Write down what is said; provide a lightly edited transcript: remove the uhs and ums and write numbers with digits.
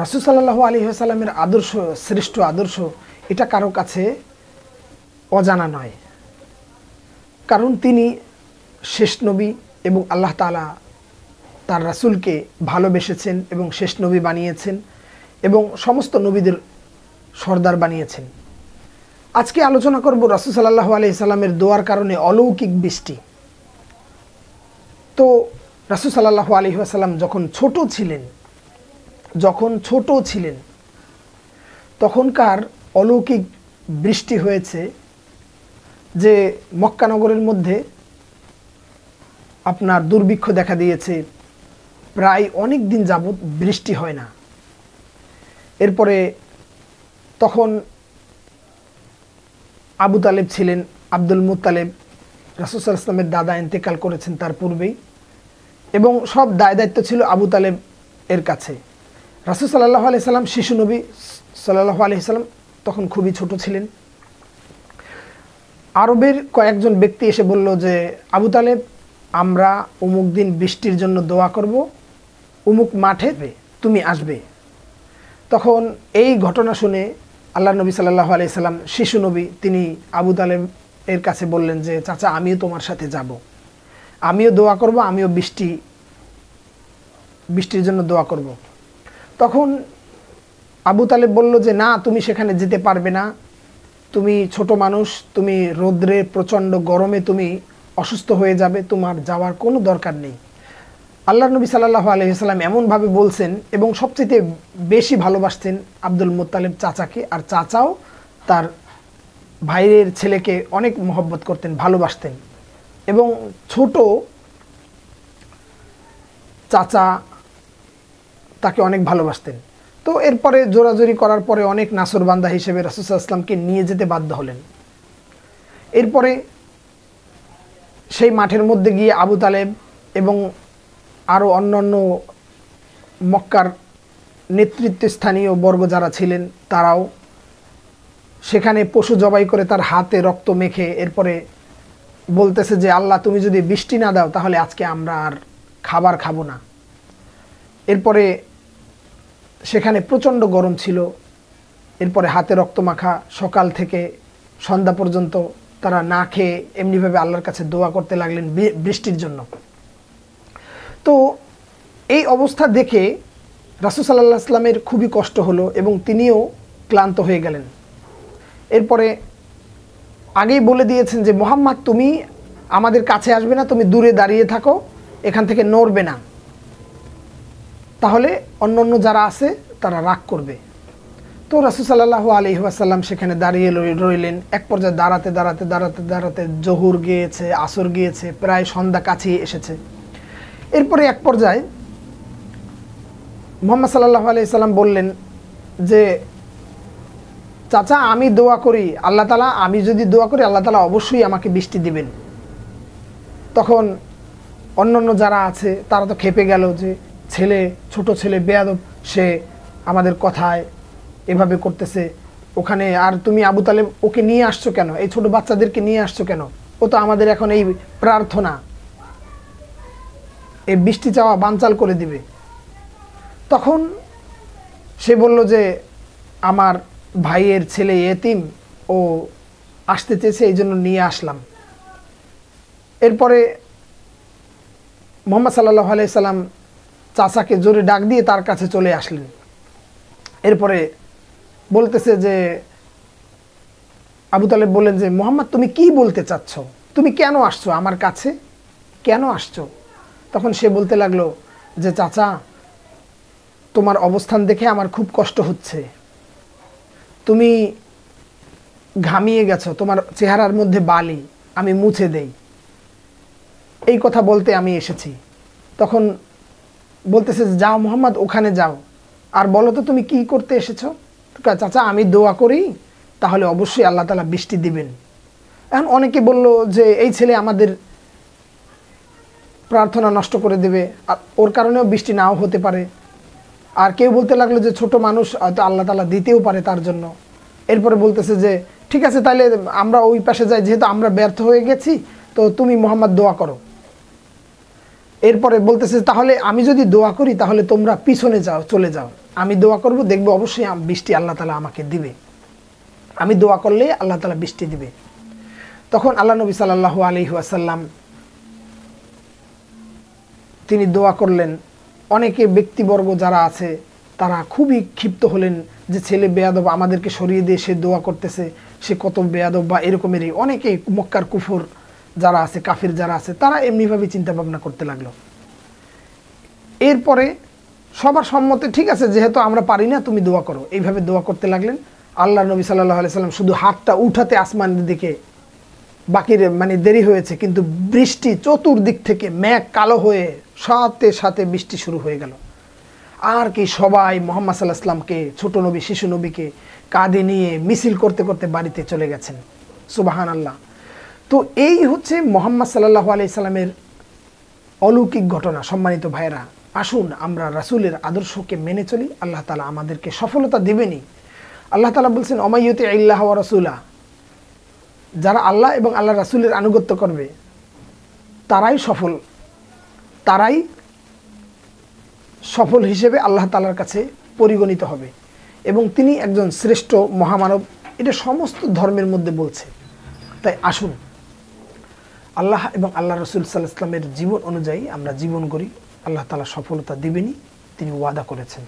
রাসূল সাল্লাল্লাহু আলাইহি ওয়াসাল্লামের আদর্শ, শ্রেষ্ঠ আদর্শ, এটা কারো কাছে অজানা নয়। কারণ তিনি শেষ নবী এবং আল্লাহ তাআলা তার রাসূলকে ভালোবেসেছেন এবং শেষ নবী বানিয়েছেন এবং সমস্ত নবীদের সর্দার বানিয়েছেন। আজকে আলোচনা করব রাসূল সাল্লাল্লাহু আলাইহি সাল্লামের দোয়ার কারণে অলৌকিক বৃষ্টি। তো রাসূল সাল্লাল্লাহু আলাইহি ওয়াসাল্লাম যখন ছোট ছিলেন তখনকার অলৌকিক বৃষ্টি হয়েছে, যে মক্কা নগরের মধ্যে আপনার দুর্ভিক্ষ দেখা দিয়েছে, প্রায় অনেক দিন যাবৎ বৃষ্টি হয় না। এরপরে তখন আবু তালেব ছিলেন, আব্দুল মুত্তালিব, রাসূল সাল্লাল্লাহু আলাইহি ওয়াসাল্লামের দাদা ইন্তেকাল করেছেন তার পূর্বেই, এবং সব দায় দায়িত্ব ছিল আবু তালেব এর কাছে। রাসূল সাল্লাল্লাহু আলাইহি সাল্লাম, শিশু নবী সাল্লাল্লাহু আলাইহি সাল্লাম তখন খুবই ছোট ছিলেন। আরবের কয়েকজন ব্যক্তি এসে বলল যে, আবু তালেব, আমরা অমুক দিন বৃষ্টির জন্য দোয়া করব, অমুক মাঠে তুমি আসবে। তখন এই ঘটনা শুনে আল্লাহ নবী সাল্লাল্লাহু আলাইহি সাল্লাম, শিশু নবী, তিনি আবু তালেব এর কাছে বললেন যে, চাচা, আমিও তোমার সাথে যাব, আমিও দোয়া করব, আমিও বৃষ্টির জন্য দোয়া করব। তখন আবু তালেব বলল যে, না, তুমি সেখানে যেতে পারবে না, তুমি ছোট মানুষ, তুমি রৌদ্রে প্রচণ্ড গরমে তুমি অসুস্থ হয়ে যাবে, তোমার যাওয়ার কোনো দরকার নেই। আল্লাহ নবী সাল্লাল্লাহু আলাইহি সাল্লাম এমনভাবে বলছেন, এবং সবচেয়ে বেশি ভালোবাসতেন আব্দুল মুত্তালিব চাচাকে, আর চাচাও তার ভাইয়ের ছেলেকে অনেক মহব্বত করতেন, ভালোবাসতেন, এবং ছোট চাচা তাকে অনেক ভালোবাসতেন। তো এরপরে জোরাজোরি করার পরে অনেক নাসরবান্দা হিসেবে রাসূল সাল্লাল্লাহু আলাইহি ওয়াসাল্লামকে নিয়ে যেতে বাধ্য হলেন। এরপরে সেই মাঠের মধ্যে গিয়ে আবু তালেব এবং আরও অন্যান্য মক্কার নেতৃত্বস্থানীয় বর্গ যারা ছিলেন তারাও সেখানে পশু জবাই করে তার হাতে রক্ত মেখে এরপরে বলতেছে যে, আল্লাহ, তুমি যদি বৃষ্টি না দাও তাহলে আজকে আমরা আর খাবার খাবো না। এরপরে সেখানে প্রচণ্ড গরম ছিল। এরপরে হাতে রক্ত মাখা, সকাল থেকে সন্ধ্যা পর্যন্ত তারা না খেয়ে এমনিভাবে আল্লাহর কাছে দোয়া করতে লাগলেন বৃষ্টির জন্য। তো এই অবস্থা দেখে রাসূল সাল্লাল্লাহু আলাইহি ওয়াসাল্লামের খুবই কষ্ট হলো এবং তিনিও ক্লান্ত হয়ে গেলেন। এরপরে আগেই বলে দিয়েছেন যে, মুহাম্মদ, তুমি আমাদের কাছে আসবে না, তুমি দূরে দাঁড়িয়ে থাকো, এখান থেকে নড়বে না, তাহলে অন্য যারা আছে তারা রাগ করবে। তো রাসূল সাল্লাল্লাহু আলাইহি ওয়াসাল্লাম সেখানে দাঁড়িয়ে রইলেন। এক পর্যায়ে দাঁড়াতে জোহর গিয়েছে, আসর গিয়েছে, প্রায় সন্ধ্যা কাছেই এসেছে। এরপরে এক পর্যায়ে মুহাম্মদ সাল্লাল্লাহু আলাইহি সাল্লাম বললেন যে, চাচা, আমি দোয়া করি আল্লাহ তাআলা, আমি যদি দোয়া করি আল্লাহ তাআলা অবশ্যই আমাকে বৃষ্টি দিবেন। তখন অন্যান্য যারা আছে তারা তো খেপে গেল যে, ছোট ছেলে বেয়াদব, সে আমাদের কথায় এভাবে করতেছে, ওখানে আর তুমি আবু তালেব ওকে নিয়ে আসছো কেন, এই ছোট বাচ্চাদেরকে নিয়ে আসছো কেন, ও তো আমাদের এখন এই প্রার্থনা, এই বৃষ্টি চাওয়া বানচাল করে দিবে। তখন সে বলল যে, আমার ভাইয়ের ছেলে এতিম, ও আসতে চেয়েছে, এই জন্য নিয়ে আসলাম। এরপরে মুহাম্মদ সাল্লাল্লাহু আলাইহি সাল্লাম চাচাকে জোরে ডাক দিয়ে তার কাছে চলে আসলেন। এরপরে বলতেছে যে, আবু তালেব বললেন যে, মুহাম্মদ, তুমি কি বলতে চাচ্ছ, তুমি কেন আসছো আমার কাছে, কেন আসছো? তখন সে বলতে লাগলো যে, চাচা, তোমার অবস্থান দেখে আমার খুব কষ্ট হচ্ছে, তুমি ঘামিয়ে গেছো, তোমার চেহারার মধ্যে বালি, আমি মুছে দেই, এই কথা বলতে আমি এসেছি। তখন বলতেছে, যাও মুহাম্মদ, ওখানে যাও, আর বলো তো তুমি কি করতে এসেছো? চাচা, আমি দোয়া করি, তাহলে অবশ্যই আল্লাহ তাআলা বৃষ্টি দিবেন। এখন অনেকে বলল যে, এই ছেলে আমাদের প্রার্থনা নষ্ট করে দেবে, ওর কারণেও বৃষ্টি নাও হতে পারে। আর কেউ বলতে লাগলো যে, ছোট মানুষ, হয়তো আল্লাহ তাআলা দিতেও পারে তার জন্য। এরপরে বলতেছে যে, ঠিক আছে, তাহলে আমরা ওই পাশে যাই, যেহেতু আমরা ব্যর্থ হয়ে গেছি, তো তুমি মুহাম্মদ দোয়া করো। এরপরে বলতেছে, তাহলে আমি যদি দোয়া করি তাহলে তোমরা পিছনে চলে যাও, আমি দোয়া করব, দেখবো অবশ্যই বৃষ্টি আল্লাহ তাআলা আমাকে দিবে, আমি দোয়া করলে আল্লাহ তাআলা বৃষ্টি দিবে। তখন আল্লাহ নবী সাল্লাল্লাহু আলাইহি ওয়াসাল্লাম তিনি দোয়া করলেন। অনেকে ব্যক্তিবর্গ যারা আছে তারা খুবই ক্ষিপ্ত হলেন যে ছেলে বেয়াদব, আমাদেরকে সরিয়ে দিয়ে সে দোয়া করতেছে, সে কত বেয়াদব বা এরকমেরই অনেকেই মক্কার কুফর যারা আছে, কাফির যারা আছে, তারা এমনিভাবে চিন্তা ভাবনা করতে লাগলো। এরপরে সবার সম্মতে ঠিক আছে, যেহেতু আমরা পারি না, তুমি দোয়া করো, এইভাবে দোয়া করতে লাগলেন। আল্লাহ নবী সাল্লাল্লাহু আলাইহি সাল্লাম শুধু হাতটা উঠাতে আসমানের দিকে বাকি মানে দেরি হয়েছে, কিন্তু বৃষ্টি চতুর্দিক থেকে মেঘ কালো হয়ে সাথে সাথে বৃষ্টি শুরু হয়ে গেল। আর কি সবাই মুহাম্মদ সাল্লাল্লাহু আলাইহি সাল্লামকে, ছোট নবী শিশু নবীকে কাঁধে নিয়ে মিছিল করতে করতে বাড়িতে চলে গেছেন। সুবহানাল্লাহ। তো এই হচ্ছে মুহাম্মদ সাল্লাল্লাহু আলাইহি সাল্লামের অলৌকিক ঘটনা। সম্মানিত ভাইরা, আসুন আমরা রাসূলের আদর্শকে মেনে চলি, আল্লাহ তাআলা আমাদেরকে সফলতা দিবেনই। আল্লাহ তাআলা বলছেন অমাইয়ুতি ইল্লাহ ওয়া রাসূলা, যারা আল্লাহ এবং আল্লাহ রাসূলের আনুগত্য করবে তারাই সফল হিসেবে আল্লাহ তাআলার কাছে পরিগণিত হবে এবং তিনি একজন শ্রেষ্ঠ মহামানব, এটা সমস্ত ধর্মের মধ্যে বলছে। তাই আসুন আল্লাহ এবং আল্লাহ রাসূল সাল্লাল্লাহু আলাইহি ওয়াসাল্লামের জীবন অনুযায়ী আমরা জীবন করি, আল্লাহ তাআলা সফলতা দিবেনই, তিনি ওয়াদা করেছেন।